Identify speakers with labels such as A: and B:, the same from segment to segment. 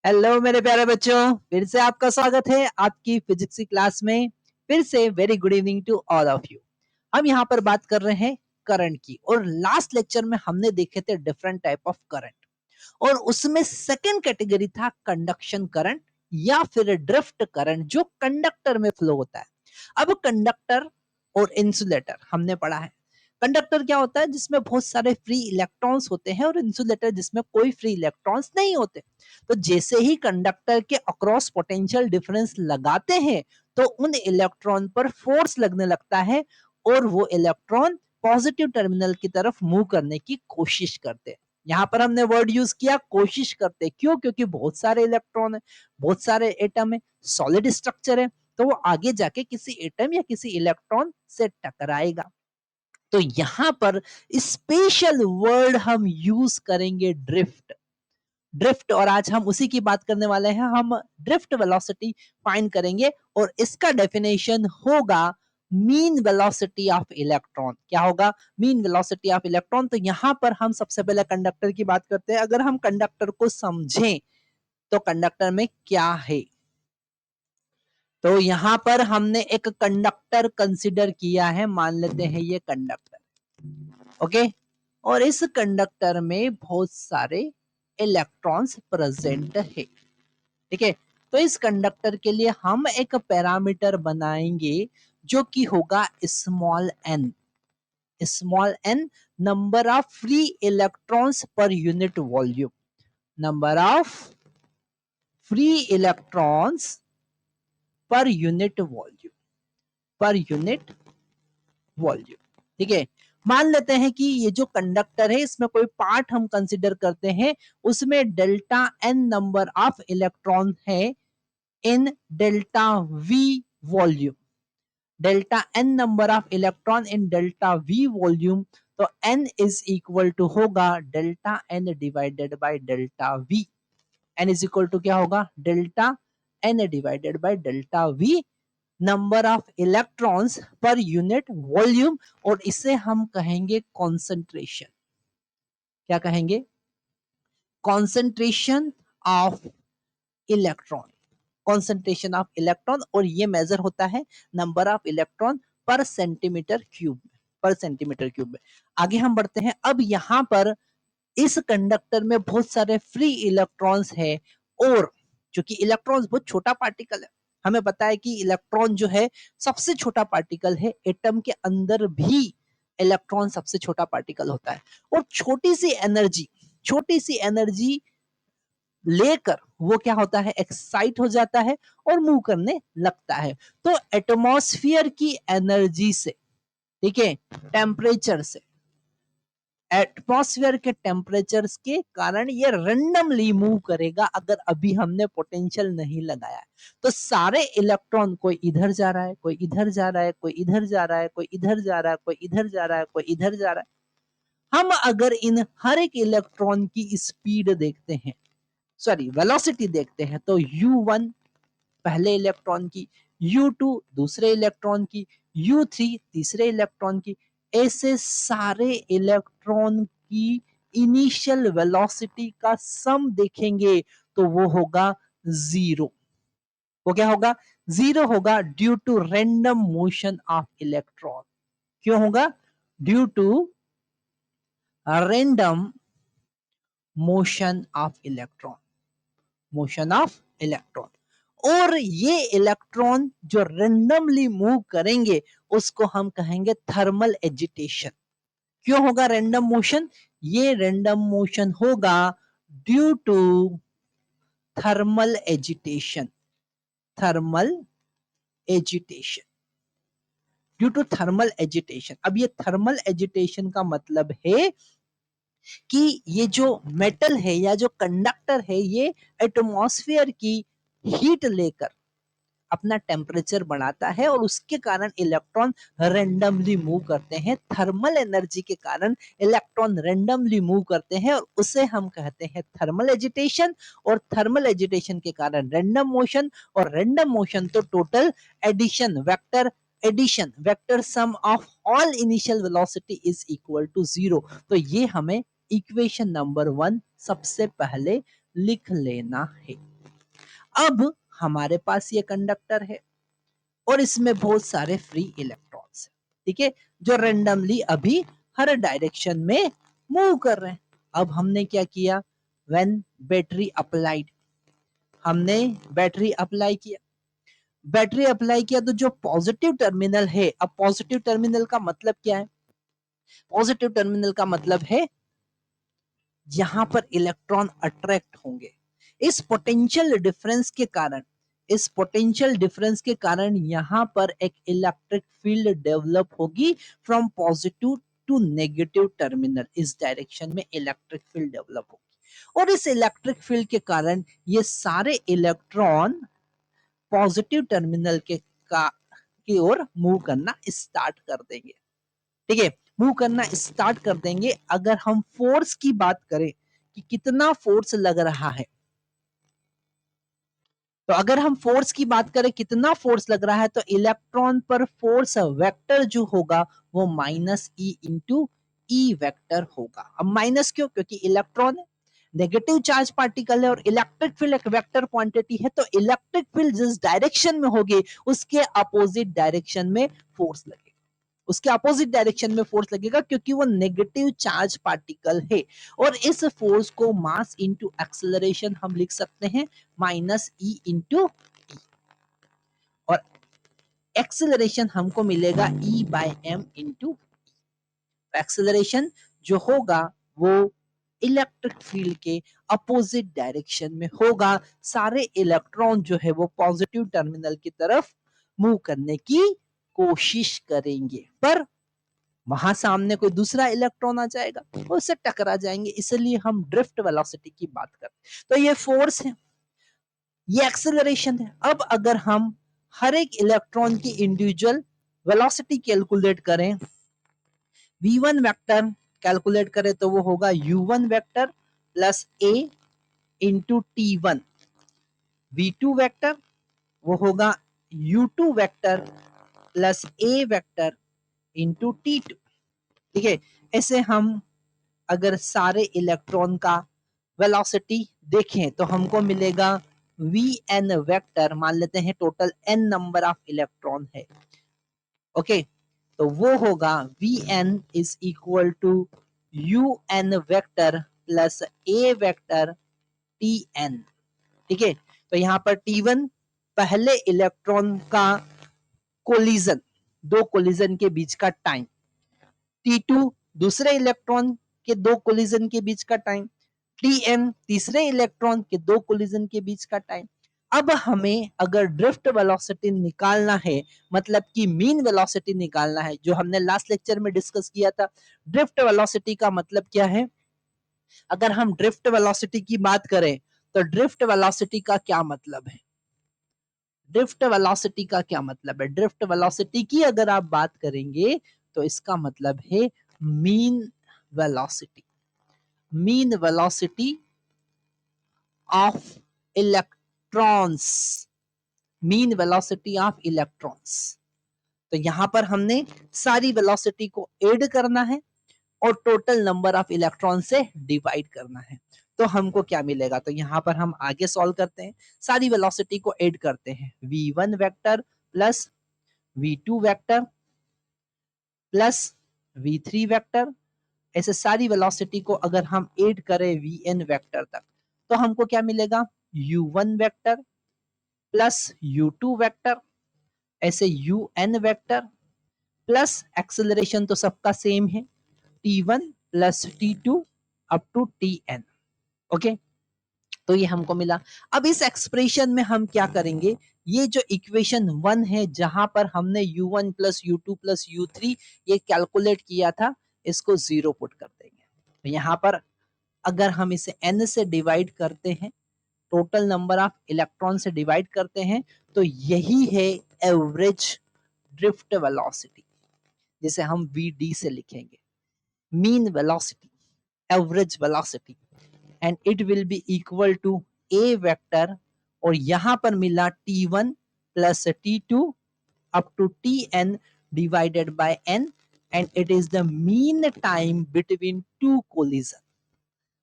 A: Hello मेरे प्यारे बच्चों, फिर से आपका स्वागत है आपकी फिजिक्स की क्लास में। फिर से very good evening to all of you. हम यहाँ पर बात कर रहे हैं करंट की, और लास्ट लेक्चर में हमने देखे थे डिफरेंट टाइप ऑफ करंट, और उसमें सेकेंड कैटेगरी था कंडक्शन करंट या फिर ड्रिफ्ट करंट, जो कंडक्टर में फ्लो होता है। अब कंडक्टर और इंसुलेटर हमने पढ़ा है। कंडक्टर क्या होता है? जिसमें बहुत सारे फ्री इलेक्ट्रॉन्स होते हैं, और इंसुलेटर जिसमें कोई फ्री इलेक्ट्रॉन्स नहीं होते। तो जैसे ही कंडक्टर के अक्रॉस पोटेंशियल डिफरेंस लगाते हैं, तो उन इलेक्ट्रॉन पर फोर्स लगने लगता है, और वो इलेक्ट्रॉन पॉजिटिव टर्मिनल की तरफ मूव करने की कोशिश करते हैं। यहाँ पर हमने वर्ड यूज किया कोशिश करते। क्यों? क्योंकि बहुत सारे इलेक्ट्रॉन है, बहुत सारे एटम है, सॉलिड स्ट्रक्चर है, तो वो आगे जाके किसी एटम या किसी इलेक्ट्रॉन से टकराएगा। तो यहां पर स्पेशल वर्ड हम यूज करेंगे ड्रिफ्ट। ड्रिफ्ट, और आज हम उसी की बात करने वाले हैं। हम ड्रिफ्ट वेलोसिटी फाइंड करेंगे, और इसका डेफिनेशन होगा मीन वेलोसिटी ऑफ इलेक्ट्रॉन। क्या होगा? Mean velocity of electron. तो यहां पर हम सबसे पहले कंडक्टर की बात करते हैं। अगर हम कंडक्टर को समझें तो कंडक्टर में क्या है, तो यहां पर हमने एक कंडक्टर कंसिडर किया है। मान लेते हैं ये कंडक्टर, ओके। और इस कंडक्टर में बहुत सारे इलेक्ट्रॉन्स प्रेजेंट है, ठीक है। तो इस कंडक्टर के लिए हम एक पैरामीटर बनाएंगे, जो कि होगा small n. Small n number of free electrons per unit volume. Number of free electrons per unit volume, per unit volume, ठीक है। मान लेते हैं कि ये जो कंडक्टर है, इसमें कोई पार्ट हम कंसिडर करते हैं, उसमें delta n number of electron है in delta v volume. Delta n number of electron in delta v volume. तो एन इज इक्वल टू होगा delta n divided by delta v. N is equal to क्या होगा? Delta n divided by delta v, number of electrons per unit volume. और इसे हम कहेंगे concentration. क्या कहेंगे? Concentration of electron. Concentration of electron, और ये मेजर होता है नंबर ऑफ इलेक्ट्रॉन पर सेंटीमीटर क्यूब में, पर सेंटीमीटर क्यूब में। आगे हम बढ़ते हैं। अब यहां पर इस कंडक्टर में बहुत सारे फ्री इलेक्ट्रॉन्स है, और चूंकि इलेक्ट्रॉन्स बहुत छोटा पार्टिकल है, हमें पता है कि इलेक्ट्रॉन जो है सबसे छोटा पार्टिकल है। एटम के अंदर भी इलेक्ट्रॉन सबसे छोटा पार्टिकल होता है, और छोटी सी एनर्जी लेकर वो क्या होता है? एक्साइट हो जाता है और मूव करने लगता है। तो एटमॉस्फेयर की एनर्जी से, ठीक है, टेम्परेचर से, एटमॉस्फेयर के टेम्परेचर के कारण ये रैंडमली मूव करेगा। अगर अभी हमने पोटेंशियल नहीं लगाया है, तो सारे इलेक्ट्रॉन, कोई इधर जा रहा है, कोई इधर जा रहा है, कोई इधर जा रहा है, कोई इधर जा रहा है, कोई इधर जा रहा है, कोई इधर जा रहा है। हम अगर इन हर एक इलेक्ट्रॉन की स्पीड देखते हैं, सॉरी वेलोसिटी देखते हैं, तो u1 पहले इलेक्ट्रॉन की, u2 दूसरे इलेक्ट्रॉन की, u3 तीसरे इलेक्ट्रॉन की, ऐसे सारे इलेक्ट्रॉन की इनिशियल वेलोसिटी का सम देखेंगे तो वो होगा जीरो। वो क्या होगा? जीरो होगा, due to random motion of electron. क्यों होगा? Due to random motion of electron, motion of electron. और ये इलेक्ट्रॉन जो रेंडमली मूव करेंगे, उसको हम कहेंगे थर्मल एजिटेशन। क्यों होगा रैंडम मोशन? ये रैंडम मोशन होगा due to thermal agitation. Thermal agitation, due to thermal agitation. अब ये थर्मल एजिटेशन का मतलब है कि ये जो मेटल है या जो कंडक्टर है, ये एटमॉस्फेयर की हीट लेकर अपना टेम्परेचर बढ़ाता है, और उसके कारण इलेक्ट्रॉन रैंडमली मूव करते हैं। थर्मल एनर्जी के कारण इलेक्ट्रॉन रैंडमली मूव करते हैं, और उसे हम कहते हैं थर्मल एजिटेशन। और थर्मल एजिटेशन के कारण रैंडम मोशन, और रैंडम मोशन तो total addition, vector addition, vector sum of all initial velocity is equal to zero. तो ये हमें इक्वेशन नंबर 1 सबसे पहले लिख लेना है। अब हमारे पास ये कंडक्टर है और इसमें बहुत सारे फ्री इलेक्ट्रॉन्स है, ठीक है, जो रेंडमली अभी हर डायरेक्शन में मूव कर रहे हैं। अब हमने क्या किया, व्हेन बैटरी अप्लाइड, हमने बैटरी अप्लाई किया, बैटरी अप्लाई किया तो जो पॉजिटिव टर्मिनल है, अब पॉजिटिव टर्मिनल का मतलब क्या है, पॉजिटिव टर्मिनल का मतलब है यहां पर इलेक्ट्रॉन अट्रैक्ट होंगे। इस पोटेंशियल डिफरेंस के कारण, इस पोटेंशियल डिफरेंस के कारण यहां पर एक इलेक्ट्रिक फील्ड डेवलप होगी from positive to negative terminal, इस डायरेक्शन में इलेक्ट्रिक फील्ड डेवलप होगी और इस इलेक्ट्रिक फील्ड के कारण ये सारे इलेक्ट्रॉन पॉजिटिव टर्मिनल के का की ओर मूव करना स्टार्ट कर देंगे, ठीक है, मूव करना स्टार्ट कर देंगे। अगर हम फोर्स की बात करें कि कितना फोर्स लग रहा है, तो अगर हम फोर्स की बात करें कितना फोर्स लग रहा है, तो इलेक्ट्रॉन पर फोर्स वेक्टर जो होगा वो minus E into E vector होगा। अब माइनस क्यों, क्योंकि इलेक्ट्रॉन नेगेटिव चार्ज पार्टिकल है और इलेक्ट्रिक फील्ड एक वेक्टर क्वांटिटी है, तो इलेक्ट्रिक फील्ड जिस डायरेक्शन में होगी उसके अपोजिट डायरेक्शन में फोर्स लगेगा, उसके अपोजिट डायरेक्शन में फोर्स लगेगा क्योंकि वो नेगेटिव चार्ज पार्टिकल है। और इस फोर्स को मास इंटू एक्सेलरेशन हम लिख सकते हैं माइनस ई इंटू ई, और एक्सेलरेशन हमको मिलेगा E by M into, acceleration जो होगा वो इलेक्ट्रिक फील्ड के अपोजिट डायरेक्शन में होगा। सारे इलेक्ट्रॉन जो है वो पॉजिटिव टर्मिनल की तरफ मूव करने की कोशिश करेंगे, पर वहां सामने कोई दूसरा इलेक्ट्रॉन आ जाएगा, उससे टकरा जाएंगे, इसलिए हम ड्रिफ्ट वेलोसिटी की बात करते हैं। तो ये फोर्स है, ये एक्सेलरेशन है। अब अगर हम हर एक इलेक्ट्रॉन की इंडिविजुअल वेलोसिटी कैलकुलेट करें, v1 वेक्टर कैलकुलेट करें तो वो होगा u1 vector plus a into t1, v2 vector वो होगा u2 vector plus a vector into t2, ठीक है। ऐसे हम अगर सारे इलेक्ट्रॉन का वेलोसिटी देखें तो हमको मिलेगा वी एन वेक्टर, मान लेते हैं total n number of electron है, ओके, तो वो होगा V N is equal to U N vector plus A vector T N, ठीक है। तो यहाँ पर T1 पहले इलेक्ट्रॉन का कोलिजन, दो कोलिजन के बीच का टाइम, T2 दूसरे इलेक्ट्रॉन के दो कोलिजन के बीच का टाइम, Tn तीसरे इलेक्ट्रॉन के दो कोलिजन के बीच का टाइम। अब हमें अगर ड्रिफ्ट वेलोसिटी निकालना है, मतलब कि मीन वेलोसिटी निकालना है, जो हमने लास्ट लेक्चर में डिस्कस किया था, ड्रिफ्ट वेलोसिटी का मतलब क्या है, अगर हम ड्रिफ्ट वेलोसिटी की बात करें तो ड्रिफ्ट वेलोसिटी का क्या मतलब है, ड्रिफ्ट वेलोसिटी का क्या मतलब है, ड्रिफ्ट वेलोसिटी की अगर आप बात करेंगे तो इसका मतलब है mean velocity, mean velocity of electrons, mean velocity of electrons. तो यहां पर हमने सारी वेलोसिटी को ऐड करना है और टोटल नंबर ऑफ इलेक्ट्रॉन से डिवाइड करना है, तो हमको क्या मिलेगा, तो यहां पर हम आगे सॉल्व करते हैं, सारी वेलोसिटी को ऐड करते हैं, v1 vector plus v2 vector plus v3 vector, ऐसे सारी वेलोसिटी को अगर हम ऐड करें vn वेक्टर तक तो हमको क्या मिलेगा, u1 vector plus u2 vector, ऐसे un वेक्टर प्लस एक्सेलरेशन तो सबका सेम है t1 plus t2 up to tn, okay, तो ये हमको मिला। अब इस एक्सप्रेशन में हम क्या करेंगे, ये जो इक्वेशन 1 है जहां पर हमने u1 plus u2 plus u3 ये कैलकुलेट किया था, इसको जीरो पुट कर देंगे। तो यहाँ पर अगर हम इसे n से डिवाइड करते हैं, टोटल नंबर ऑफ इलेक्ट्रॉन से डिवाइड करते हैं, तो यही है एवरेज ड्रिफ्ट वेलोसिटी, जिसे हम vd से लिखेंगे, mean velocity, average velocity, and it will be equal to a vector, और यहां पर मिला t1 plus t2 up to tn divided by n, and it is the mean time between two collision,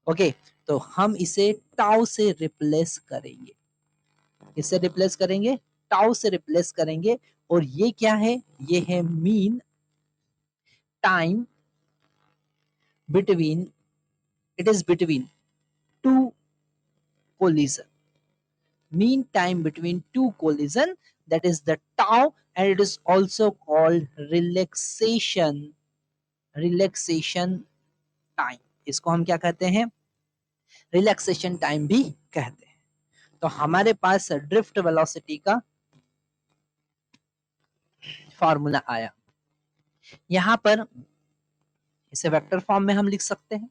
A: okay, तो हम इसे tau से replace करेंगे, किससे रिप्लेस करेंगे, टाउ से रिप्लेस करेंगे। और ये क्या है, ये है mean time between, it is between two collision, mean time between two collision, that is the tau, and it is also called relaxation time। इसको हम क्या कहते हैं, रिलैक्सेशन टाइम भी कहते हैं। तो हमारे पास ड्रिफ्ट वेलोसिटी का फॉर्मूला आया। यहां पर इसे वेक्टर फॉर्म में हम लिख सकते हैं।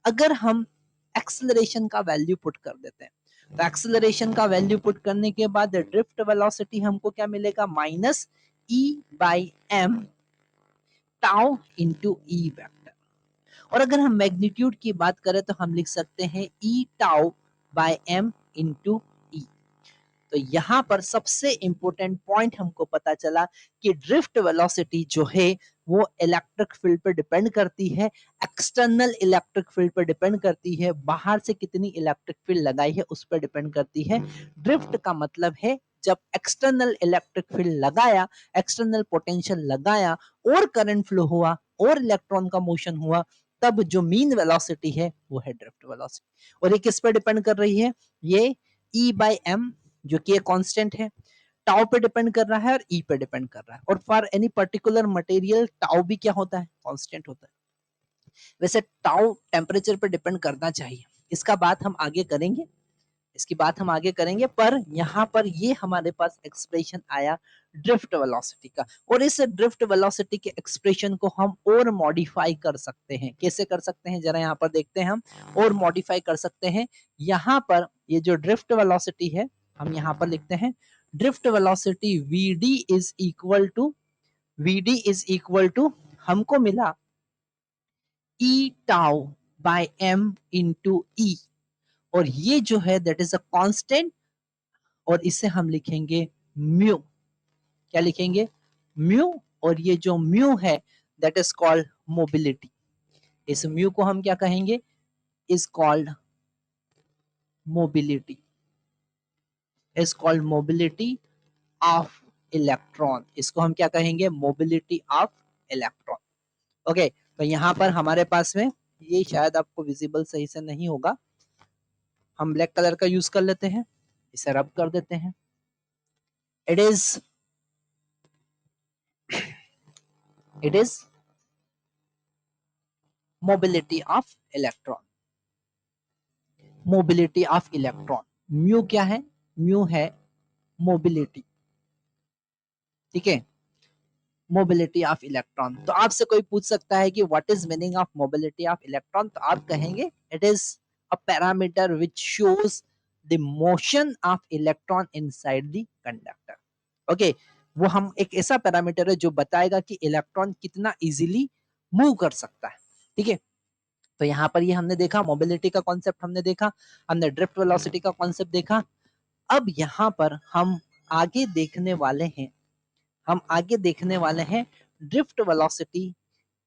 A: अगर हम एक्सेलरेशन का वैल्यू पुट कर देते हैं, तो एक्सेलरेशन का वैल्यू पुट करने के बाद ड्रिफ्ट वेलोसिटी हमको क्या मिलेगा, minus E by M tau into E vector. और अगर हम मैग्नीट्यूड की बात करें तो हम लिख सकते हैं ई टाउ बाय एम इंटू ई। तो यहाँ पर सबसे इंपॉर्टेंट पॉइंट हमको पता चला कि ड्रिफ्ट वेलोसिटी जो है वो इलेक्ट्रिक फील्ड पर डिपेंड करती है, एक्सटर्नल इलेक्ट्रिक फील्ड पर डिपेंड करती है, बाहर से कितनी इलेक्ट्रिक फील्ड लगाई है उस पर डिपेंड करती है। ड्रिफ्ट का मतलब है जब एक्सटर्नल इलेक्ट्रिक फील्ड लगाया, एक्सटर्नल पोटेंशियल लगाया और करंट फ्लो हुआ और इलेक्ट्रॉन का मोशन हुआ, तब जो मीन वेलोसिटी है वो है ड्रिफ्ट वेलोसिटी। और ये किस पर डिपेंड कर रही है, ये ई बाई एम जो कि एक कांस्टेंट है, टाउ पे डिपेंड कर रहा है और ई पे डिपेंड कर रहा है। और for any particular material tau भी क्या होता है, कांस्टेंट होता है। वैसे टाउ टेम्परेचर पे डिपेंड करना चाहिए, इसका बात हम आगे करेंगे, इसकी बात हम आगे करेंगे। पर यहाँ पर ये हमारे पास एक्सप्रेशन आया ड्रिफ्ट वेलोसिटी का, और इस ड्रिफ्ट वेलोसिटी के एक्सप्रेशन को हम और मॉडिफाई कर सकते हैं। कैसे कर सकते हैं, जरा यहाँ पर देखते हैं हम। और मॉडिफाई कर सकते हैं, यहाँ पर ये जो ड्रिफ्ट वेलोसिटी है हम यहाँ पर लिखते हैं drift velocity vd is equal to हमको मिला E tau by M into E. और ये जो है दैट इज अ कांस्टेंट, और इसे हम लिखेंगे म्यू। क्या लिखेंगे, म्यू। और ये जो म्यू है दैट इज कॉल्ड मोबिलिटी। इस म्यू को हम क्या कहेंगे, is called mobility, is called mobility of electron. इसको हम क्या कहेंगे, मोबिलिटी ऑफ इलेक्ट्रॉन। ओके, तो यहां पर हमारे पास में ये शायद आपको विजिबल सही से नहीं होगा, हम ब्लैक कलर का यूज कर लेते हैं, इसे रब कर देते हैं। It is mobility of electron, mobility of electron. Mu क्या है, म्यू है मोबिलिटी, ठीक है, मोबिलिटी ऑफ इलेक्ट्रॉन। तो आपसे कोई पूछ सकता है कि what is meaning of mobility of electron, तो आप कहेंगे it is a parameter which shows the motion of electron inside the conductor. Okay, वो हम एक ऐसा पैरामीटर है जो बताएगा कि इलेक्ट्रॉन कितना इजीली मूव कर सकता है, ठीक है। तो यहाँ पर ये हमने देखा, मोबिलिटी का कॉन्सेप्ट हमने देखा, हमने ड्रिफ्ट वेलोसिटी का कॉन्सेप्ट देखा। अब यहाँ पर हम आगे देखने वाले हैं, हम आगे देखने वाले हैं ड्रिफ्ट वेलोसिटी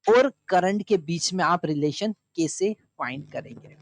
A: और करंट के बीच में आप रिलेशन कैसे फाइंड करेंगे।